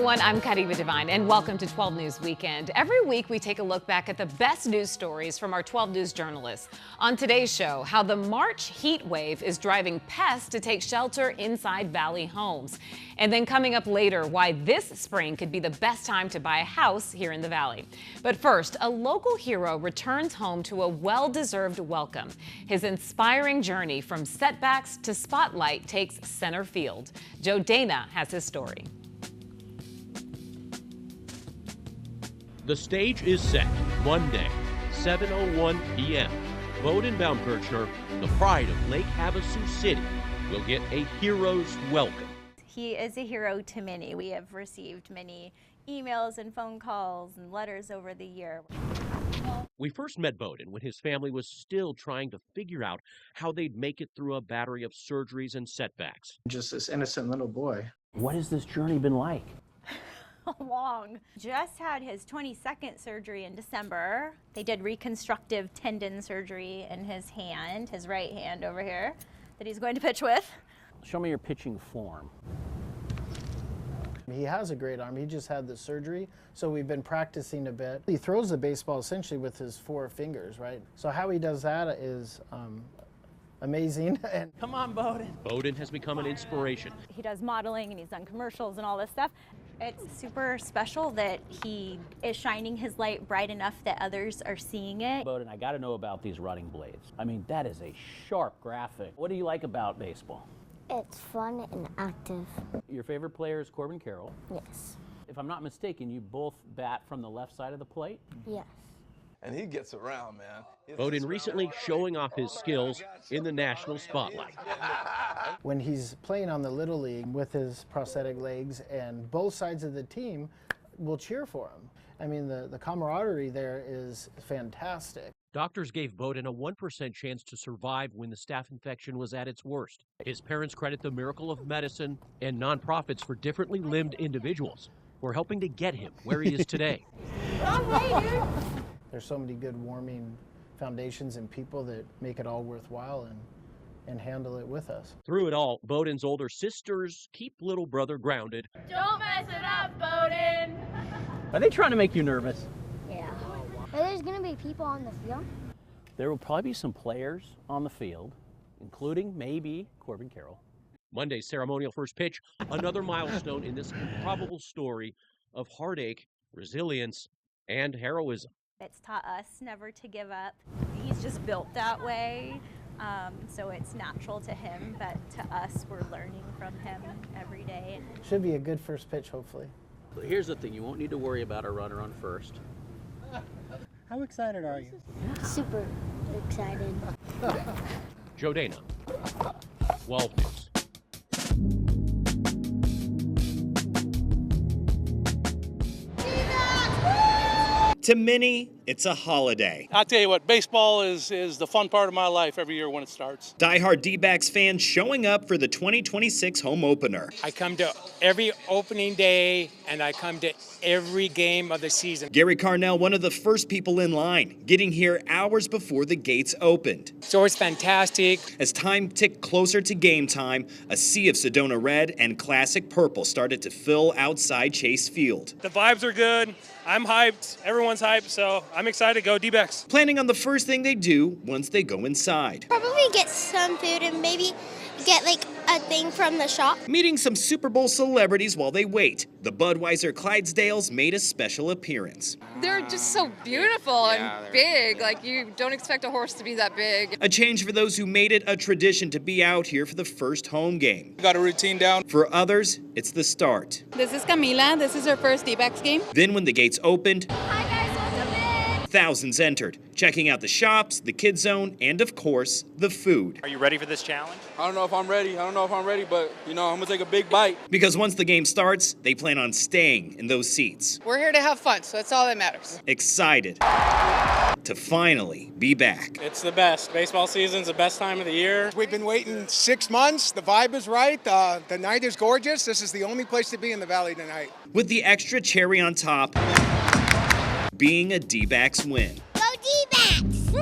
everyone, I'm Kadiva Devine, and welcome to 12 News Weekend. Every week, we take a look back at the best news stories from our 12 News journalists. On today's show, how the March heat wave is driving pests to take shelter inside Valley homes. And then coming up later, why this spring could be the best time to buy a house here in the Valley. But first, a local hero returns home to a well-deserved welcome. His inspiring journey from setbacks to spotlight takes center field. Joe Dana has his story. The stage is set. Monday, 7:01 p.m. Bowden Baumkirchner, the pride of Lake Havasu City, will get a hero's welcome. He is a hero to many. We have received many emails and phone calls and letters over the year. We first met Bowden when his family was still trying to figure out how they'd make it through a battery of surgeries and setbacks. Just this innocent little boy. What has this journey been like? Long. Just had his 22nd surgery in December. They did reconstructive tendon surgery in his hand, his right hand over here, that he's going to pitch with. Show me your pitching form. He has a great arm. He just had the surgery, so we've been practicing a bit. He throws the baseball essentially with his 4 fingers, right? So how he does that is amazing. And Come on, Bowden. Bowden has become an inspiration. He does modeling and he's done commercials and all this stuff. It's super special that he is shining his light bright enough that others are seeing it. Bowden, I got to know about these running blades. I mean, that is a sharp graphic. What do you like about baseball? It's fun and active. Your favorite player is Corbin Carroll. Yes. If I'm not mistaken, you both bat from the left side of the plate? Yes. And he gets around, man. Bowden recently showing off his skills in the national spotlight. when he's playing on the Little League with his prosthetic legs, and both sides of the team will cheer for him. I mean, the camaraderie there is fantastic. Doctors gave Bowden a 1% chance to survive when the staph infection was at its worst. His parents credit the miracle of medicine and nonprofits for differently limbed individuals who are helping to get him where he is today. There's so many good warming foundations and people that make it all worthwhile and handle it with us. Through it all, Bowden's older sisters keep little brother grounded. Don't mess it up, Bowden! Are they trying to make you nervous? Yeah. There's gonna be people on the field. There will probably be some players on the field, including maybe Corbin Carroll. Monday's ceremonial first pitch, another milestone in this improbable story of heartache, resilience, and heroism. It's taught us never to give up. He's just built that way, so it's natural to him, but to us, we're learning from him every day. Should be a good first pitch, hopefully. So here's the thing, you won't need to worry about a runner on first. How excited are you? Super excited. Joe Dana, 12 News. To many, it's a holiday. I'll tell you what, baseball is the fun part of my life every year when it starts. Die-hard D-backs fans showing up for the 2026 home opener. I come to every opening day, and I come to every game of the season. Gary Carnell, one of the first people in line, getting here hours before the gates opened. So it's fantastic. As time ticked closer to game time, a sea of Sedona red and classic purple started to fill outside Chase Field. The vibes are good. I'm hyped. Everyone's hyped, so I'm excited to go D-backs. Planning on the first thing they do once they go inside. Probably get some food and maybe get like a thing from the shop. Meeting some Super Bowl celebrities while they wait. The Budweiser Clydesdales made a special appearance. They're just so beautiful and big. Like, you don't expect a horse to be that big. A change for those who made it a tradition to be out here for the first home game. Got a routine down. For others, it's the start. This is Camila. This is her first D-backs game. Then when the gates opened, Hi guys, welcome in! thousands entered, checking out the shops, the kids zone, and of course, the food. Are you ready for this challenge? I don't know if I'm ready, but, I'm going to take a big bite. Because once the game starts, they plan on staying in those seats. We're here to have fun, so that's all that matters. Excited to finally be back. It's the best. Baseball season's the best time of the year. We've been waiting 6 months. The vibe is right. The night is gorgeous. This is the only place to be in the Valley tonight. With the extra cherry on top being a D-backs win. Go D-backs! Woo!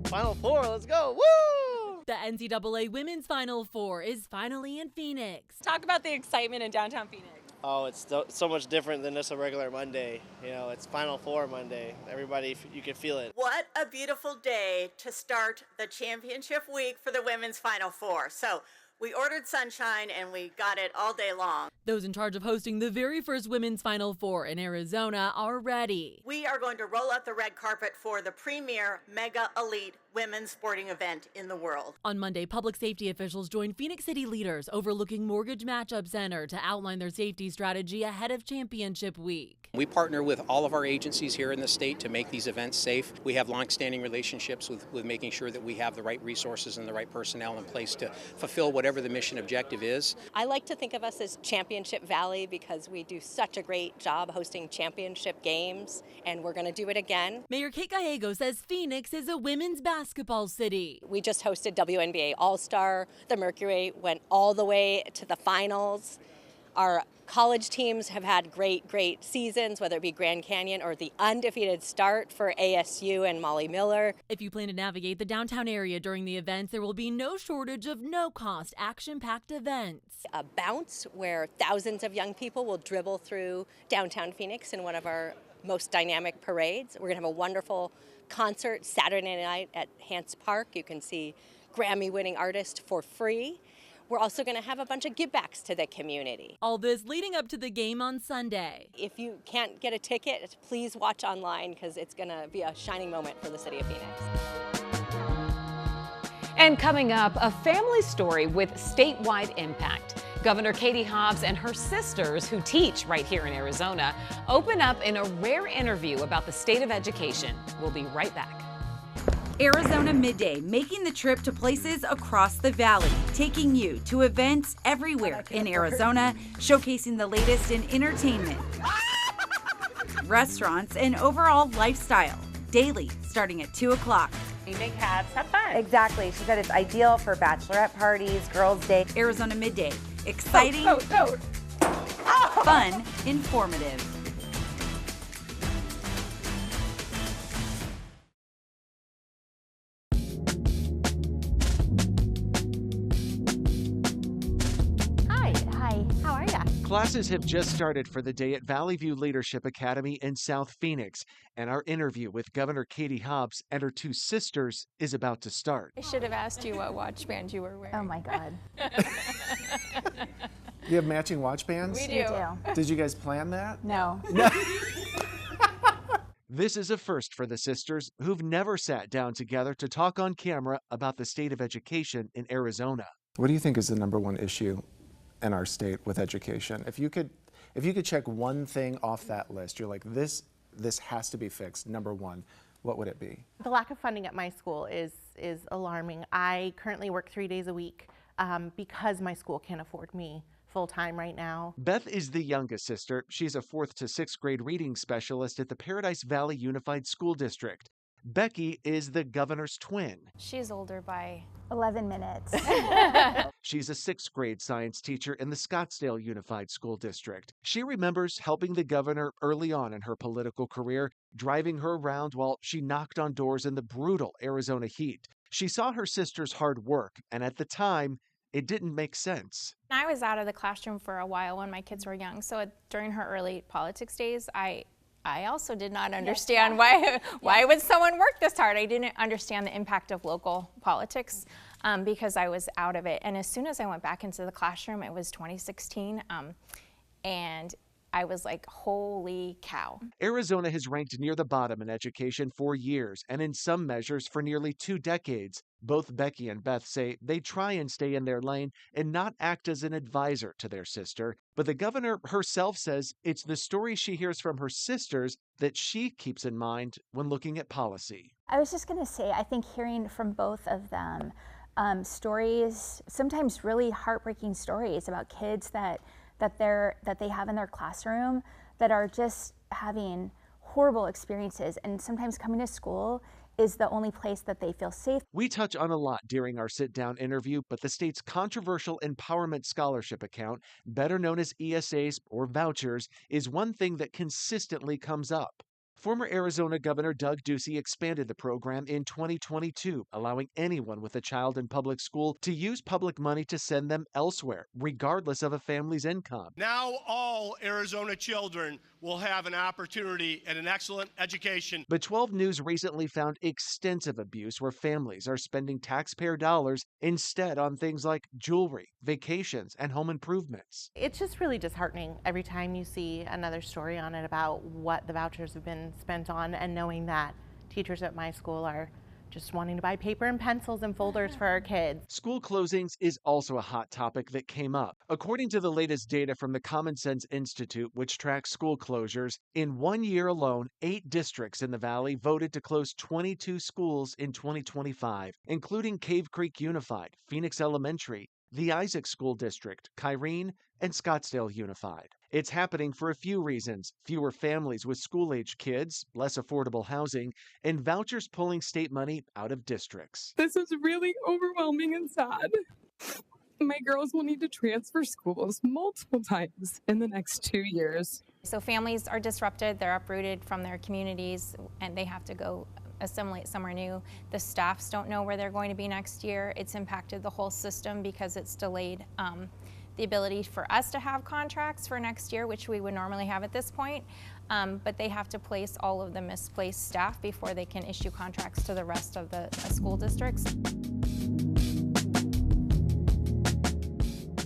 Final four, let's go. Woo! The NCAA Women's Final Four is finally in Phoenix. Talk about the excitement in downtown Phoenix. Oh, it's so much different than just a regular Monday. You know, it's Final Four Monday. Everybody, you can feel it. What a beautiful day to start the championship week for the women's Final Four. So we ordered sunshine and we got it all day long. Those in charge of hosting the very first Women's Final Four in Arizona are ready. We are going to roll out the red carpet for the premier mega elite women's sporting event in the world. On Monday, public safety officials joined Phoenix City leaders overlooking Mortgage Matchup Center to outline their safety strategy ahead of championship week. We partner with all of our agencies here in the state to make these events safe. We have longstanding relationships with making sure that we have the right resources and the right personnel in place to fulfill whatever the mission objective is. I like to think of us as Championship Valley because we do such a great job hosting championship games, and we're going to do it again. Mayor Kate Gallego says Phoenix is a women's basketball city. We just hosted WNBA All-Star. The Mercury went all the way to the finals. Our college teams have had great seasons, whether it be Grand Canyon or the undefeated start for ASU and Molly Miller. If you plan to navigate the downtown area during the events, there will be no shortage of no-cost, action-packed events. A bounce where thousands of young people will dribble through downtown Phoenix in one of our most dynamic parades. We're going to have a wonderful concert Saturday night at Hance Park. You can see Grammy-winning artists for free. We're also going to have a bunch of givebacks to the community. All this leading up to the game on Sunday. If you can't get a ticket, please watch online because it's going to be a shining moment for the city of Phoenix. And coming up, a family story with statewide impact. Governor Katie Hobbs and her sisters, who teach right here in Arizona, open up in a rare interview about the state of education. We'll be right back. Arizona Midday, making the trip to places across the valley, taking you to events everywhere in Arizona, showcasing the latest in entertainment, restaurants, and overall lifestyle, daily starting at 2 o'clock. You make hats, have fun. Exactly. She said it's ideal for bachelorette parties, girls' day. Arizona Midday, exciting, fun, informative. Classes have just started for the day at Valley View Leadership Academy in South Phoenix, and our interview with Governor Katie Hobbs and her two sisters is about to start. I should have asked you what watch band you were wearing. Oh my God. You have matching watch bands? We do. Did you guys plan that? No. This is a first for the sisters, who've never sat down together to talk on camera about the state of education in Arizona. What do you think is the #1 issue in our state with education? If you could check one thing off that list, you're like, this has to be fixed, #1, what would it be? The lack of funding at my school is alarming. I currently work 3 days a week because my school can't afford me full-time right now. Beth is the youngest sister. She's a 4th to 6th grade reading specialist at the Paradise Valley Unified School District. Becky is the governor's twin. She's older by 11 minutes. She's a 6th grade science teacher in the Scottsdale Unified School District. She remembers helping the governor early on in her political career, driving her around while she knocked on doors in the brutal Arizona heat. She saw her sister's hard work, and at the time, it didn't make sense. I was out of the classroom for a while when my kids were young, so during her early politics days, I also did not understand why would someone work this hard. I didn't understand the impact of local politics because I was out of it. And as soon as I went back into the classroom, it was 2016, and I was like, holy cow. Arizona has ranked near the bottom in education for years, and in some measures for nearly 2 decades. Both Becky and Beth say they try and stay in their lane and not act as an advisor to their sister. But the governor herself says it's the stories she hears from her sisters that she keeps in mind when looking at policy. I was just going to say, I think hearing from both of them, stories, sometimes really heartbreaking stories about kids that they have in their classroom that are just having horrible experiences, and sometimes coming to school is the only place that they feel safe. We touch on a lot during our sit-down interview, but the state's controversial Empowerment Scholarship account, better known as ESAs or vouchers, is one thing that consistently comes up. Former Arizona Governor Doug Ducey expanded the program in 2022, allowing anyone with a child in public school to use public money to send them elsewhere, regardless of a family's income. Now all Arizona children will have an opportunity at an excellent education. But 12 News recently found extensive abuse where families are spending taxpayer dollars instead on things like jewelry, vacations, and home improvements. It's just really disheartening every time you see another story on it about what the vouchers have been spent on, and knowing that teachers at my school are just wanting to buy paper and pencils and folders for our kids. School closings is also a hot topic that came up. According to the latest data from the Common Sense Institute, which tracks school closures, in 1 year alone, 8 districts in the Valley voted to close 22 schools in 2025, including Cave Creek Unified, Phoenix Elementary, the Isaac School District, Kyrene, and Scottsdale Unified. It's happening for a few reasons: fewer families with school-age kids, less affordable housing, and vouchers pulling state money out of districts. This is really overwhelming and sad. My girls will need to transfer schools multiple times in the next 2 years. So families are disrupted, they're uprooted from their communities, and they have to go assimilate somewhere new. The staffs don't know where they're going to be next year. It's impacted the whole system because it's delayed the ability for us to have contracts for next year, which we would normally have at this point, but they have to place all of the misplaced staff before they can issue contracts to the rest of the school districts.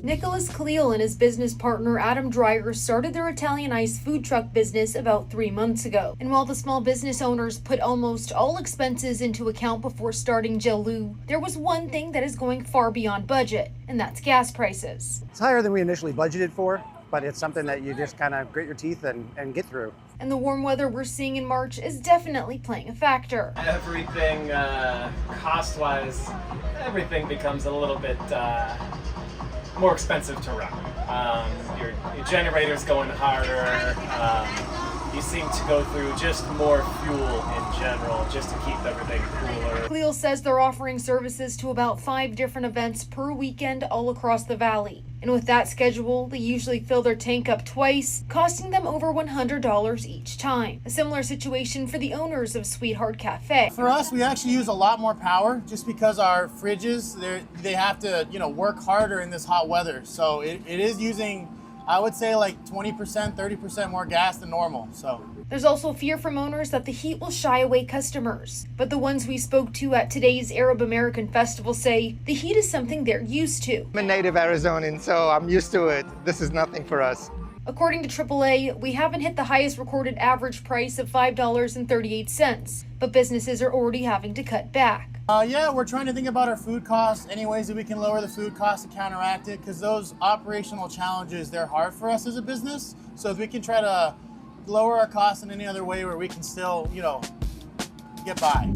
Nicholas Khalil and his business partner Adam Dreyer started their Italian Ice food truck business about 3 months ago. And while the small business owners put almost all expenses into account before starting Jelu, there was one thing that is going far beyond budget, and that's gas prices. It's higher than we initially budgeted for, but it's something that you just kind of grit your teeth and get through. And the warm weather we're seeing in March is definitely playing a factor. Everything, cost-wise, everything becomes a little bit more expensive to run. Your generator's going harder. You seem to go through just more fuel in general just to keep everything cooler. Khalil says they're offering services to about 5 different events per weekend all across the valley. And with that schedule, they usually fill their tank up twice, costing them over $100 each time. A similar situation for the owners of Sweetheart Cafe. For us, we actually use a lot more power just because our fridges, they have to, work harder in this hot weather. So it is using, I would say, like 20%, 30% more gas than normal. So there's also fear from owners that the heat will shy away customers. But the ones we spoke to at today's Arab American Festival say the heat is something they're used to. I'm a native Arizonan, so I'm used to it. This is nothing for us. According to AAA, we haven't hit the highest recorded average price of $5.38, but businesses are already having to cut back. Yeah, we're trying to think about our food costs, any ways that we can lower the food costs to counteract it, because those operational challenges, they're hard for us as a business. So if we can try to lower our costs in any other way where we can still, get by.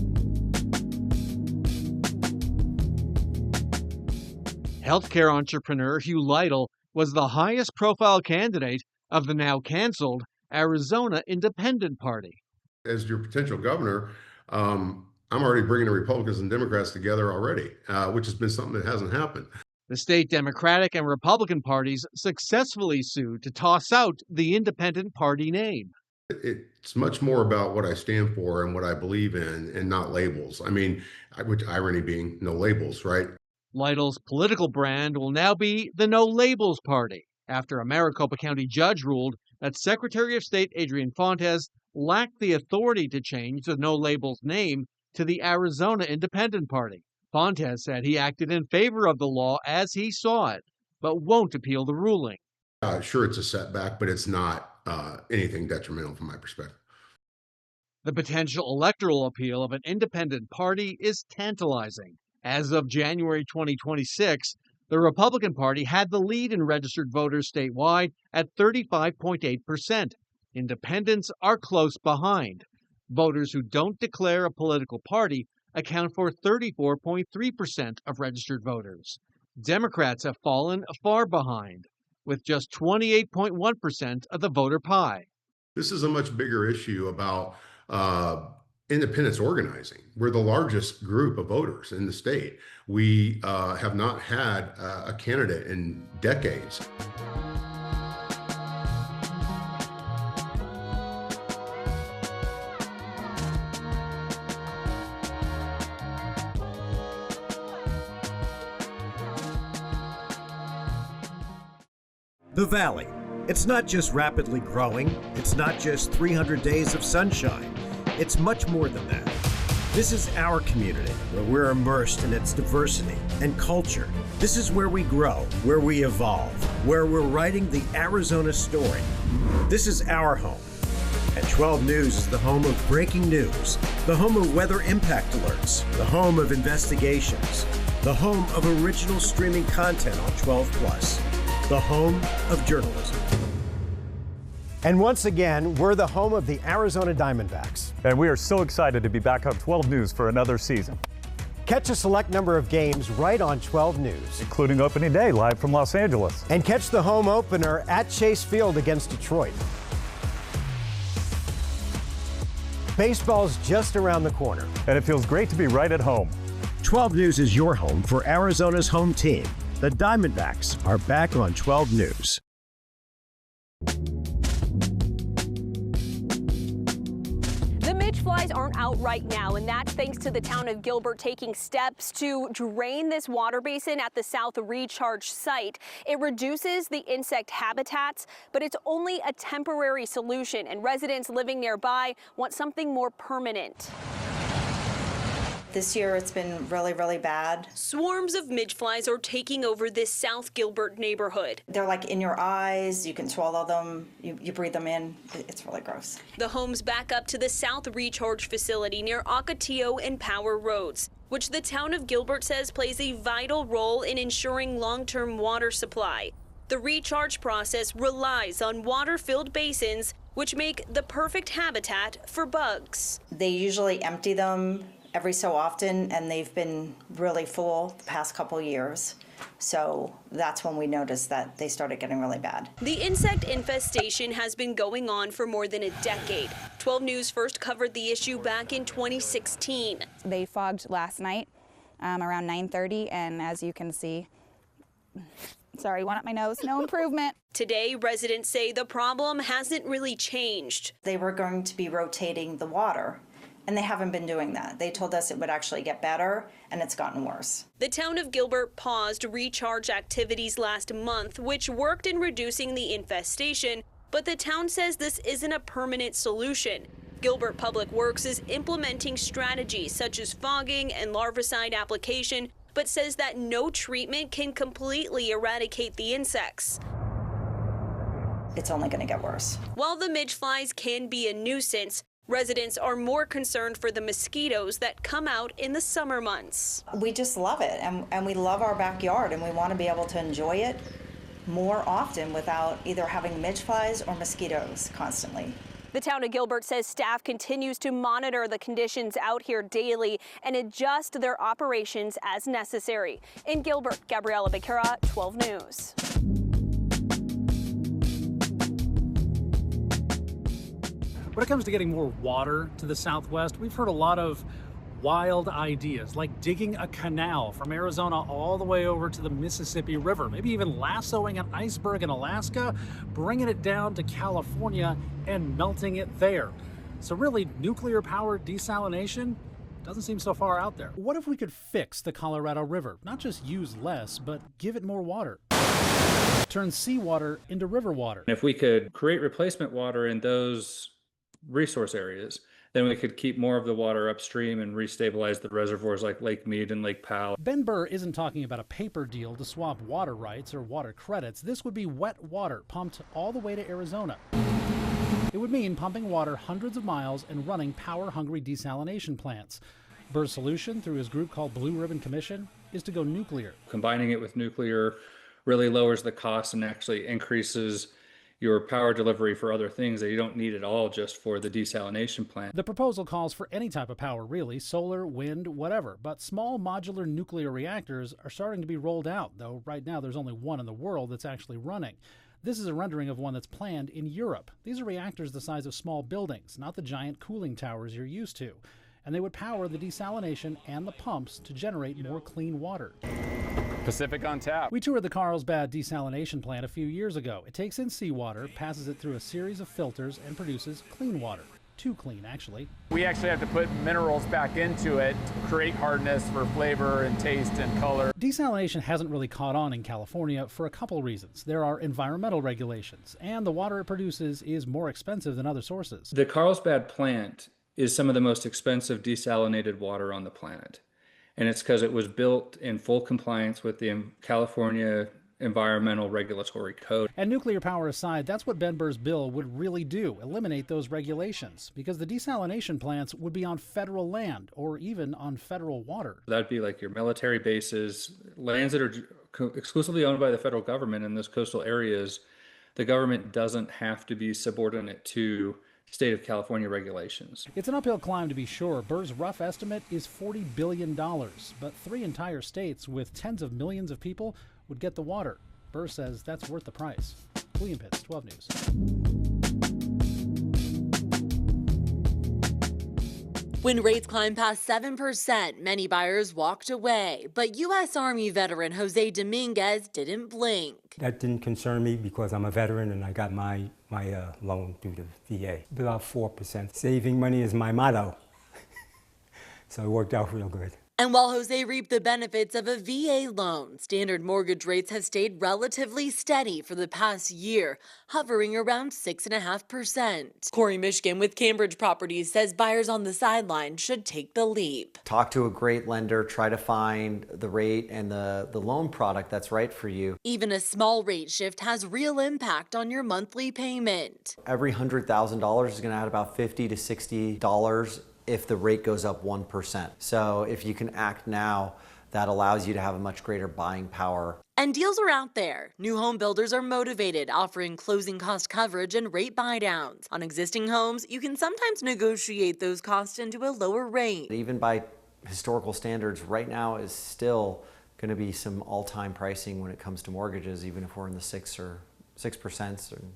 Healthcare entrepreneur Hugh Lytle was the highest profile candidate of the now canceled Arizona Independent Party. As your potential governor, I'm already bringing the Republicans and Democrats together already, which has been something that hasn't happened. The state Democratic and Republican parties successfully sued to toss out the Independent Party name. It's much more about what I stand for and what I believe in and not labels. I mean, which irony being no labels, right? Lytle's political brand will now be the No Labels Party, after a Maricopa County judge ruled that Secretary of State Adrian Fontes lacked the authority to change the No Labels name to the Arizona Independent Party. Fontes said he acted in favor of the law as he saw it, but won't appeal the ruling. Sure, it's a setback, but it's not anything detrimental from my perspective. The potential electoral appeal of an independent party is tantalizing. As of January 2026, the Republican Party had the lead in registered voters statewide at 35.8%. Independents are close behind. Voters who don't declare a political party account for 34.3% of registered voters. Democrats have fallen far behind, with just 28.1% of the voter pie. This is a much bigger issue about independents organizing. We're the largest group of voters in the state. We have not had a candidate in decades. The Valley. It's not just rapidly growing. It's not just 300 days of sunshine. It's much more than that. This is our community, where we're immersed in its diversity and culture. This is where we grow, where we evolve, where we're writing the Arizona story. This is our home. And 12 News is the home of breaking news, the home of weather impact alerts, the home of investigations, the home of original streaming content on 12+, the home of journalism. And once again, we're the home of the Arizona Diamondbacks. And we are so excited to be back on 12 News for another season. Catch a select number of games right on 12 News, including opening day live from Los Angeles. And catch the home opener at Chase Field against Detroit. Baseball's just around the corner. And it feels great to be right at home. 12 News is your home for Arizona's home team. The Diamondbacks are back on 12 News. Flies aren't out right now, and that's thanks to the town of Gilbert taking steps to drain this water basin at the South Recharge site. It reduces the insect habitats, but it's only a temporary solution, and residents living nearby want something more permanent. This year it's been really, really bad. Swarms of midgeflies are taking over this South Gilbert neighborhood. They're like in your eyes, you can swallow them, you breathe them in. It's really gross. The homes back up to the South Recharge facility near Ocotillo and Power Roads, which the town of Gilbert says plays a vital role in ensuring long-term water supply. The recharge process relies on water-filled basins, which make the perfect habitat for bugs. They usually empty them every so often, and they've been really full the past couple years. So that's when we noticed that they started getting really bad. The insect infestation has been going on for more than a decade. 12 News first covered the issue back in 2016. They fogged last night around 9:30, and as you can see, sorry, one up my nose, no improvement. Today, residents say the problem hasn't really changed. They were going to be rotating the water, and they haven't been doing that. They told us it would actually get better, and it's gotten worse. The town of Gilbert paused recharge activities last month, which worked in reducing the infestation, but the town says this isn't a permanent solution. Gilbert Public Works is implementing strategies such as fogging and larvicide application, but says that no treatment can completely eradicate the insects. It's only going to get worse. While the midgeflies can be a nuisance, residents are more concerned for the mosquitoes that come out in the summer months. We just love it, and we love our backyard, and we want to be able to enjoy it more often without either having midgeflies or mosquitoes constantly. The town of Gilbert says staff continues to monitor the conditions out here daily and adjust their operations as necessary. In Gilbert, Gabriela Becerra, 12 News. When it comes to getting more water to the Southwest, we've heard a lot of wild ideas, like digging a canal from Arizona all the way over to the Mississippi River, maybe even lassoing an iceberg in Alaska, bringing it down to California and melting it there. So really, nuclear-powered desalination doesn't seem so far out there. What if we could fix the Colorado River? Not just use less, but give it more water. Turn seawater into river water. If we could create replacement water in those resource areas, then we could keep more of the water upstream and restabilize the reservoirs like Lake Mead and Lake Powell. Ben Burr isn't talking about a paper deal to swap water rights or water credits. This would be wet water pumped all the way to Arizona. It would mean pumping water hundreds of miles and running power-hungry desalination plants. Burr's solution, through his group called Blue Ribbon Commission, is to go nuclear. Combining it with nuclear really lowers the cost and actually increases your power delivery for other things that you don't need at all just for the desalination plant. The proposal calls for any type of power, really, solar, wind, whatever. But small modular nuclear reactors are starting to be rolled out, though right now there's only one in the world that's actually running. This is a rendering of one that's planned in Europe. These are reactors the size of small buildings, not the giant cooling towers you're used to. And they would power the desalination and the pumps to generate more clean water. Pacific on tap. We toured the Carlsbad desalination plant a few years ago. It takes in seawater, passes it through a series of filters, and produces clean water. Too clean, actually. We actually have to put minerals back into it to create hardness for flavor and taste and color. Desalination hasn't really caught on in California for a couple reasons. There are environmental regulations, and the water it produces is more expensive than other sources. The Carlsbad plant is some of the most expensive desalinated water on the planet. And it's because it was built in full compliance with the California Environmental Regulatory Code. And nuclear power aside, that's what Ben Burr's bill would really do, eliminate those regulations, because the desalination plants would be on federal land or even on federal water. That'd be like your military bases, lands that are exclusively owned by the federal government in those coastal areas. The government doesn't have to be subordinate to state of California regulations. It's an uphill climb, to be sure. Burr's rough estimate is $40 billion, but 3 entire states with tens of millions of people would get the water. Burr says that's worth the price. William Pitts, 12 News. When rates climbed past 7%, many buyers walked away. But U.S. Army veteran Jose Dominguez didn't blink. That didn't concern me because I'm a veteran and I got my loan through the VA. About 4%. Saving money is my motto. So it worked out real good. And while Jose reaped the benefits of a VA loan, standard mortgage rates have stayed relatively steady for the past year, hovering around 6.5%. Corey Mishkin with Cambridge Properties says buyers on the sideline should take the leap. Talk to a great lender, try to find the rate and the loan product that's right for you. Even a small rate shift has real impact on your monthly payment. Every $100,000 is going to add about $50 to $60 if the rate goes up 1%. So if you can act now, that allows you to have a much greater buying power. And deals are out there. New home builders are motivated, offering closing cost coverage and rate buydowns. On existing homes, you can sometimes negotiate those costs into a lower rate. Even by historical standards, right now is still going to be some all-time pricing when it comes to mortgages, even if we're in the 6%, or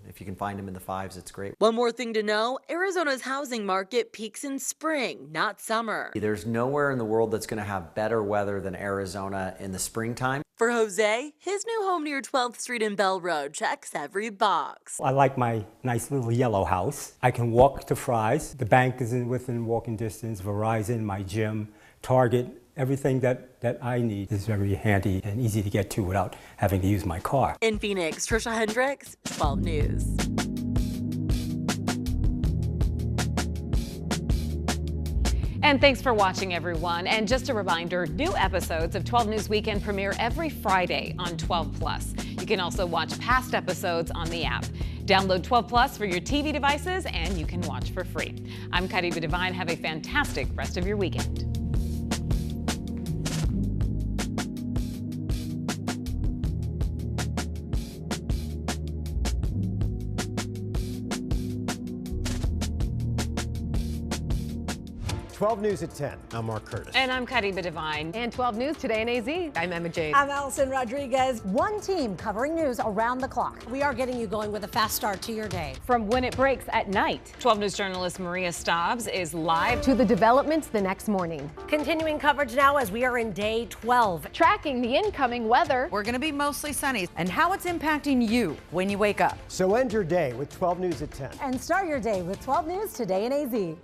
if you can find them in the 5s, it's great. One more thing to know, Arizona's housing market peaks in spring, not summer. There's nowhere in the world that's going to have better weather than Arizona in the springtime. For Jose, his new home near 12th Street and Bell Road checks every box. I like my nice little yellow house. I can walk to Fry's. The bank is within walking distance, Verizon, my gym, Target. Everything that I need is very handy and easy to get to without having to use my car. In Phoenix, Trisha Hendricks, 12 News. And thanks for watching, everyone. And just a reminder, new episodes of 12 News Weekend premiere every Friday on 12+. You can also watch past episodes on the app. Download 12+ for your TV devices, and you can watch for free. I'm Kariba Devine. Have a fantastic rest of your weekend. 12 News at 10. I'm Mark Curtis. And I'm Kariba Devine. And 12 News Today in AZ. I'm Emma Jade. I'm Allison Rodriguez. One team covering news around the clock. We are getting you going with a fast start to your day. From when it breaks at night, 12 News journalist Maria Stobbs is live to the developments the next morning. Continuing coverage now as we are in day 12. Tracking the incoming weather. We're going to be mostly sunny and how it's impacting you when you wake up. So end your day with 12 News at 10. And start your day with 12 News Today in AZ.